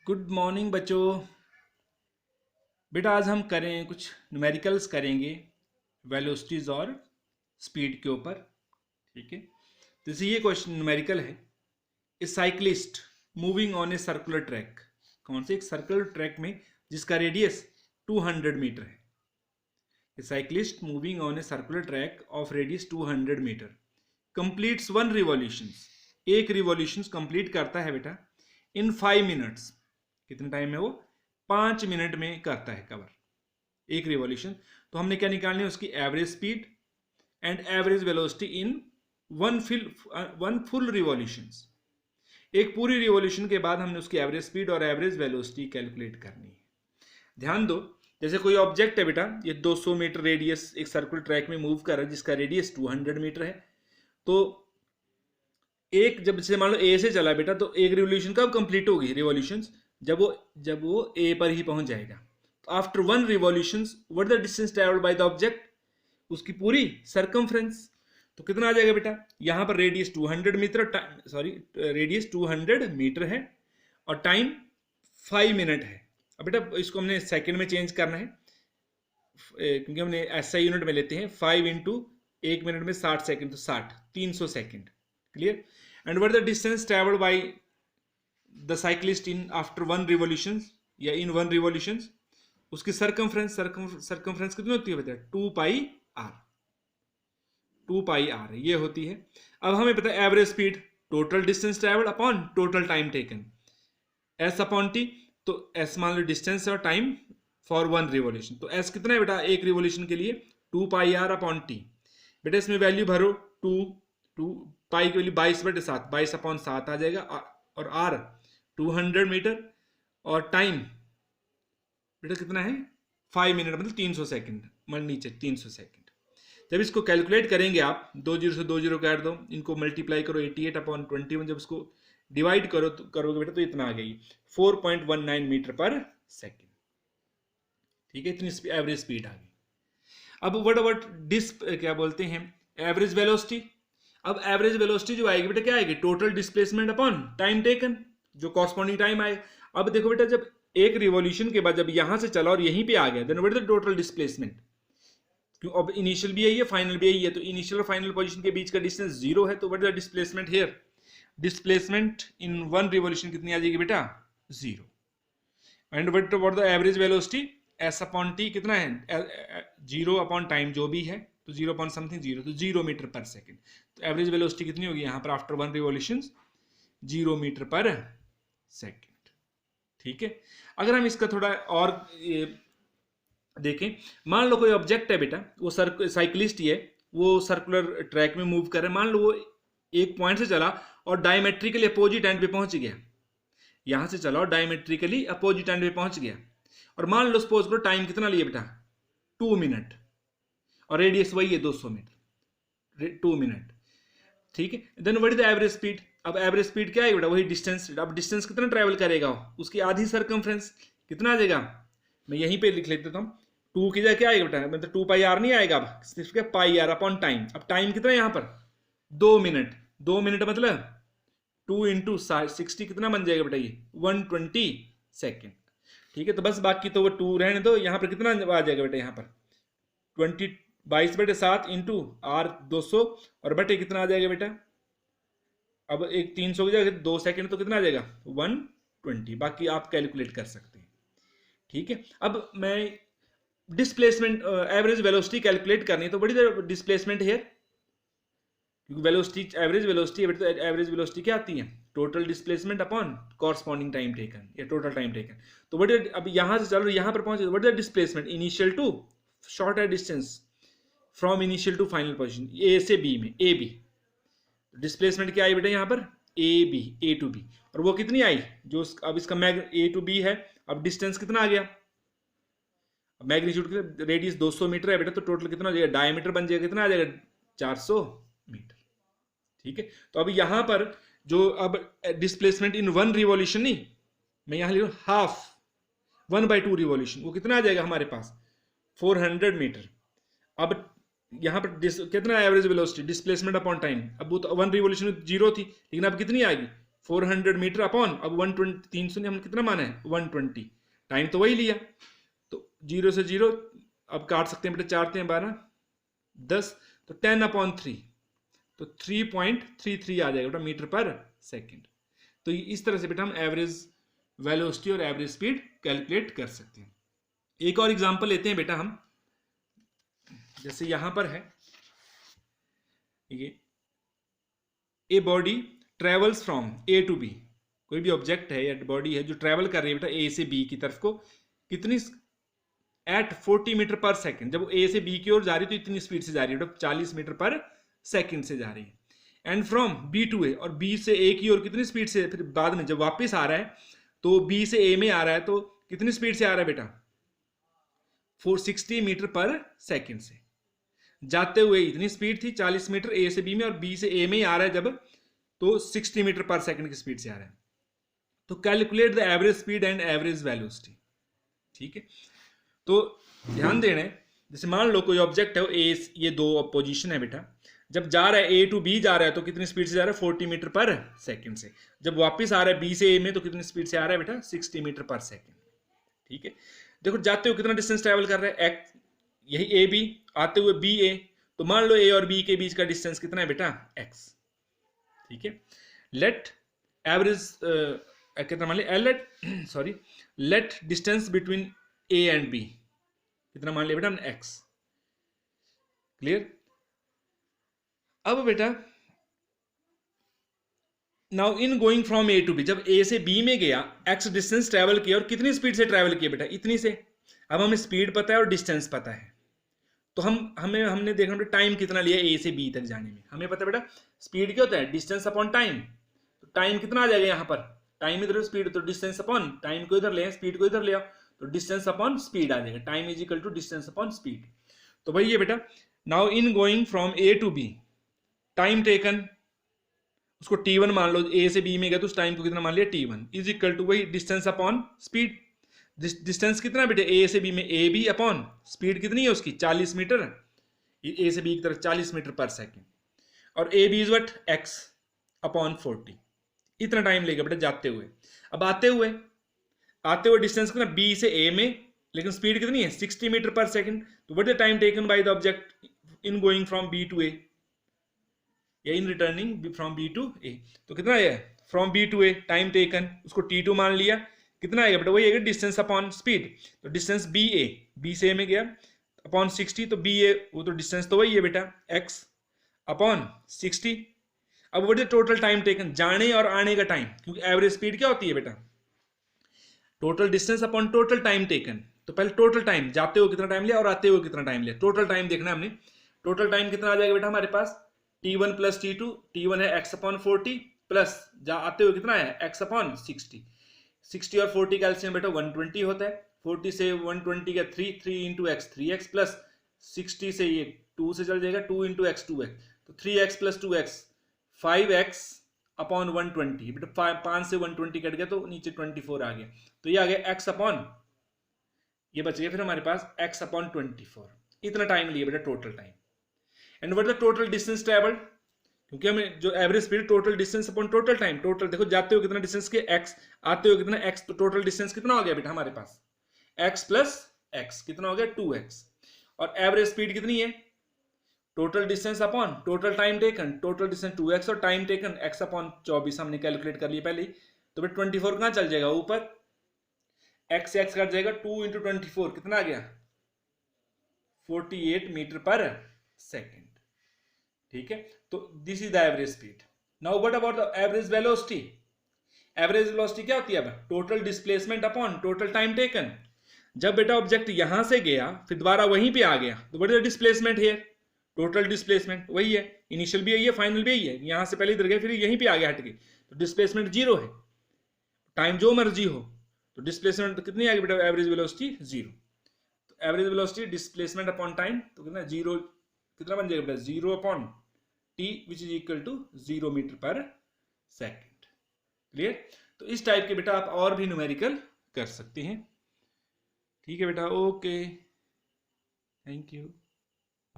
Good morning बच्चों। बेटा आज हम करें कुछ न्यूमेरिकल्स करेंगे वेलोसिटीज और स्पीड के ऊपर। ठीक है, तो जैसे ये क्वेश्चन न्यूमेरिकल है। A cyclist moving on a circular track, कौन से एक सर्कुलर ट्रैक में जिसका रेडियस 200 मीटर है। A cyclist moving on a circular track of radius 200 meter completes one revolution, एक रिवॉल्यूशन कंप्लीट करता है बेटा इन 5 मिनट्स। कितने टाइम में वो 5 मिनट में करता है कवर एक रिवॉल्यूशन। तो हमने क्या निकालनी है, उसकी average speed and average velocity in one full revolution. एक पूरी रिवॉल्यूशन के बाद हमने उसकी एवरेज स्पीड और एवरेज वेलोसिटी कैलकुलेट करनी है। ध्यान दो, जैसे कोई ऑब्जेक्ट है बेटा, ये 200 मीटर रेडियस एक सर्कुलर ट्रैक में मूव कर रहा है जिसका रेडियस 200 मीटर है। तो एक जब से मान लो ए से चला बेटा, तो एक रिवॉल्यूशन कब कंप्लीट होगी रिवॉल्यूशन, जब वो ए पर ही पहुंच जाएगा। तो after one revolution what the distance travelled bye the object, उसकी पूरी सरकमफ्रेंस। तो कितना आ जाएगा बेटा, यहां पर रेडियस 200 मीटर, रेडियस 200 मीटर है और टाइम 5 मिनट है। अब बेटा इसको हमने सेकंड में चेंज करना है क्योंकि हमने एसआई यूनिट में लेते हैं। 5 इंटू 1 मिनट में 60 सेकंड, तो 60 300 second. Clear. And what the distance travelled by the cyclist in after one revolution या इन वन रिवॉल्यूशन, उसकी सरकमफ्रेंस कितनी होती है बेटा, 2 पाई आर ये होती है। अब हमें पता है average speed total distance travelled upon total time taken, S upon T. तो एस मान लो डिस्टेंस और टाइम फॉर वन रिवॉल्यूशन। तो एस कितना है बेटा एक रिवॉल्यूशन के लिए, 2 पाई आर अपॉन टी। बेटा इसमें वैल्यू भरो, 2 पाई की वैल्यू 22/7, 22 अपॉन 7 आ जाएगा। और आर 200 मीटर और टाइम बेटा कितना है 5 मिनट, मतलब 300 सेकंड, मतलब नीचे 300 सेकंड। जब इसको कैलकुलेट करेंगे आप, 2 जीरो से 2 जीरो काट दो, इनको मल्टीप्लाई करो 88/21, जब इसको डिवाइड करोगे बेटा तो इतना आ गई 4.19 मीटर पर सेकंड। ठीक है, इतनी एवरेज स्पीड आ गई। अब व्हाट अबाउट क्या बोलते हैं एवरेज वेलोसिटी। अब एवरेज वेलोसिटी जो आएगी बेटा क्या आएगी, total displacement upon time taken, जो कॉरस्पॉन्डिंग टाइम आए। अब देखो बेटा जब एक रिवॉल्यूशन के बाद जब यहां से चला और यहीं पे आ गया, then what is the total displacement. क्यों, अब इनिशियल भी यही है फाइनल भी यही है, तो इनिशियल और फाइनल पोजीशन के बीच का डिस्टेंस 0 है। तो what is the displacement here, displacement in one revolution कितनी आ जाएगी बेटा 0। And what the average velocity, S upon T कितना है 0 अपॉन टाइम जो भी है, तो 0 अपॉन समथिंग 0, तो 0 मीटर पर सेकंड। तो एवरेज वेलोसिटी कितनी होगी यहाँ पर आफ्टर वन रिवॉल्यूशन, 0 मीटर पर सेकंड। ठीक है। अगर हम इसका थोड़ा और देखें, मान लो कोई ऑब्जेक्ट है बेटा, वो साइकिलिस्ट ही है, वो सर्कुलर ट्रैक में मूव कर रहा है। मान लो वो एक पॉइंट से चला और डायमेट्रिकली अपोजिट एंड पे पहुंच गया, यहां से चला और डायमेट्रिकली अपोजिट एंड पे पहुंच गया। और मान लो सपोज करो टाइम कितना लिया बेटा 2 मिनट और रेडियस वही है 200 मीटर, 2 मिनट। ठीक है, then what is the average speed. अब एवरेज स्पीड क्या है बेटा, वही डिस्टेंस। अब डिस्टेंस कितना ट्रैवल करेगा, उसकी आधी सरकमफ्रेंस कितना आ जाएगा, मैं यहीं पे लिख लेता हूँ। 2 की जगह क्या आएगा बेटा, मतलब 2 पाई आर नहीं आएगा, अब सिर्फ क्या पाई आर अपॉन टाइम। अब टाइम कितना है यहाँ पर 2 मिनट, 2 मिनट मतलब 2 इंटू 60 कितना बन जाएगा बेटा ये 120 सेकेंड। ठीक है, तो बस बाकी तो वो 2 रहने दो। यहाँ पर कितना आ जाएगा बेटा, यहाँ पर 22/7 इंटू आर 200 और बटे कितना आ जाएगा बेटा, अब एक 300 की जगह 2 सेकंड, तो कितना आ जाएगा 120। बाकी आप कैलकुलेट कर सकते हैं। ठीक है, अब मैं डिस्प्लेसमेंट एवरेज वेलोसिटी कैलकुलेट करनी है, तो बड़ी डिस्प्लेसमेंट है क्योंकि वेलोसिटी एवरेज वेलोसिटी है, तो एवरेज वेलोसिटी क्या आती है, total displacement upon corresponding time taken या टोटल टाइम टेकन। तो बड़े अब यहां से चल रहे यहाँ पर पहुंचे, what is the displacement initial to shorter distance from initial to final position, A से बी में, ए बी। डिस्प्लेसमेंट क्या आई बेटा यहाँ पर A B, A to B, और वो कितनी आई जो अब इसका ए टू बी है। अब डिस्टेंस कितना आ गया, मैग्नीट्यूड रेडियस 200 मीटर है बेटा, तो टोटल कितना हो जाएगा, डायमीटर बन जाएगा कितना आ जाएगा 400 मीटर। ठीक है, तो अब यहां पर जो अब डिस्प्लेसमेंट इन वन रिवॉल्यूशन नहीं, मैं यहां लिख हाफ 1/2 रिवॉल्यूशन, वो कितना आ जाएगा हमारे पास 400 मीटर। अब यहां पर कितना average velocity displacement upon time, अब वो तो वन रिवॉल्यूशन 0 थी, लेकिन अब कितनी आएगी 400 मीटर अपॉन, अब 120, 300 ने हमने कितना माना है 120, टाइम तो वही लिया, तो 0 से 0 अब काट सकते हैं बेटा, 4 हैं 12, 10, तो 10/3, तो 3.33 आ जाएगा बेटा मीटर पर सेकेंड। तो इस तरह से बेटा हम एवरेज वेलोसिटी और एवरेज स्पीड कैलकुलेट कर सकते हैं। एक और एग्जांपल लेते हैं बेटा हम, जैसे यहां पर है ये, a body travels from A to B, कोई भी ऑब्जेक्ट है या बॉडी है जो ट्रेवल कर रही है बेटा ए से बी की तरफ को, कितनी एट 40 मीटर पर सेकेंड, जब वो ए से बी की ओर जा रही है तो इतनी स्पीड से जा रही है बेटा, 40 मीटर पर सेकेंड से जा रही है। एंड फ्रॉम बी टू ए, और बी से ए की ओर कितनी स्पीड से, फिर बाद में जब वापस आ रहा है तो बी से ए में आ रहा है तो कितनी स्पीड से आ रहा है बेटा 460 मीटर पर सेकेंड से। जाते हुए इतनी स्पीड थी 40 मीटर ए से बी में, और बी से ए में ही आ रहा है जब, तो 60 मीटर पर सेकेंड की स्पीड से आ रहा है। तो calculate the average speed and average velocity. ठीक है, तो ध्यान देना है, जैसे मान लो कोई ऑब्जेक्ट है ए, ये दो पोजीशन है बेटा, जब जा रहा है ए टू बी जा रहा है तो कितनी स्पीड से जा रहा है 40 मीटर पर सेकेंड से, जब वापस आ रहा है बी से ए में तो कितनी स्पीड से आ रहा है बेटा 60 मीटर पर सेकेंड। ठीक है, देखो जाते हुए कितना डिस्टेंस ट्रेवल कर रहा है एक्स, यही ए बी, आते हुए बी ए, तो मान लो ए और बी के बीच का डिस्टेंस कितना है बेटा एक्स। ठीक है, लेट एवरेज कितना मान लिया let distance between A and B कितना मान लिया बेटा हमने एक्स। क्लियर। अब बेटा now in going from A to B, जब ए से बी में गया एक्स डिस्टेंस ट्रेवल किया, और कितनी स्पीड से ट्रेवल किया बेटा इतनी से। अब हमें स्पीड पता है और डिस्टेंस पता है, तो हमने देखा बेटा टाइम कितना लिया ए से बी तक जाने में। हमें पता है बेटा स्पीड क्या होता है डिस्टेंस अपॉन टाइम, तो टाइम कितना आ जाएगा यहाँ पर, टाइम इधर स्पीड, तो डिस्टेंस अपॉन टाइम को इधर ले, स्पीड को इधर ले आओ, तो डिस्टेंस अपॉन स्पीड आ जाएगा, time is equal to distance upon speed. तो भाई ये बेटा now in going from A to B, time taken उसको t1 मान लो, ए से बी में गया तो उस टाइम को कितना मान लिया t1 इज इक्वल टू वही डिस्टेंस अपॉन स्पीड। डिस्टेंस कितना बेटे ए से बी में ए बी अपॉन स्पीड कितनी है उसकी 40 मीटर, ए से बी की तरफ 40 मीटर पर सेकेंड, और A B is what x upon 40, इतना टाइम लेगा बेटा जाते हुए। अब आते हुए डिस्टेंस कितना बी से ए में, लेकिन स्पीड कितनी है 60 मीटर पर सेकेंड, तो what is the time taken by the object in going from B to A या in returning from B to A, तो कितना है from B to A time taken उसको t2 मान लिया, कितना आएगा बेटा वही आएगा डिस्टेंस अपॉन स्पीड, तो डिस्टेंस बी से ए में गया अपॉन 60, तो बी ए वो तो डिस्टेंस तो वही है बेटा x अपॉन 60। अब what is total time taken, जाने और आने का टाइम, क्योंकि एवरेज स्पीड क्या होती है बेटा total distance upon total time taken. तो पहले टोटल टाइम, जाते हुए कितना टाइम लिया और आते हुए कितना टाइम लिया, टोटल टाइम देखना है हमने। टोटल टाइम कितना आ जाएगा बेटा हमारे पास t1 प्लस t2, t1 है x अपॉन 40 प्लस जा आते हुए कितना है x अपॉन 60, 60 और 40 का एलसीएम बेटा 120 होता है, 40 से 120 का 3 इंटू एक्स 3x प्लस 60 से ये 2 से चल जाएगा 2 इंटू एक्स 2x, तो 3x plus 2x 5x upon 120 बेटा 5 से 120 कट गया तो नीचे 24 आ गया, तो ये आ गया x अपॉन, ये बच गया फिर हमारे पास x अपॉन 24, इतना टाइम लिया बेटा total time. And what the total distance travelled, क्योंकि हमें जो average speed total distance upon total time, total देखो जाते हुए कितना डिस्टेंस के x, आते हुए कितना x, तो टोटल डिस्टेंस कितना हो गया बेटा हमारे पास x प्लस x कितना हो गया 2x, और एवरेज स्पीड कितनी है total distance upon total time taken, total distance 2x और टाइम टेकन x अपॉन 24 हमने कैलकुलेट कर लिया पहले ही, तो बेटा 24 कहाँ चल जाएगा ऊपर, x कट जाएगा 2 इंटू 24 कितना आ गया 48 मीटर पर सेकेंड। ठीक है, तो this is the average speed. Now what about the average velocity, average velocity क्या होती है अब total displacement upon total time taken. जब बेटा ऑब्जेक्ट यहां से गया फिर दोबारा वहीं पे आ गया, तो what is the displacement here, total displacement वही है, इनिशियल भी यही है फाइनल भी यही है, यहां से पहले इधर गया फिर यहीं पे आ गया हट के, तो डिस्प्लेसमेंट 0 है, टाइम जो मर्जी हो, तो डिस्प्लेसमेंट कितनी आ गई बेटा एवरेज वेलोसिटी 0, तो average velocity displacement upon time तो कितना 0, कितना बन जाएगा बेटा 0 upon t which is equal to 0 metre पर सेकेंड। क्लियर। तो इस टाइप के बेटा आप और भी न्यूमेरिकल कर सकते हैं। ठीक है बेटा, ओके, थैंक यू।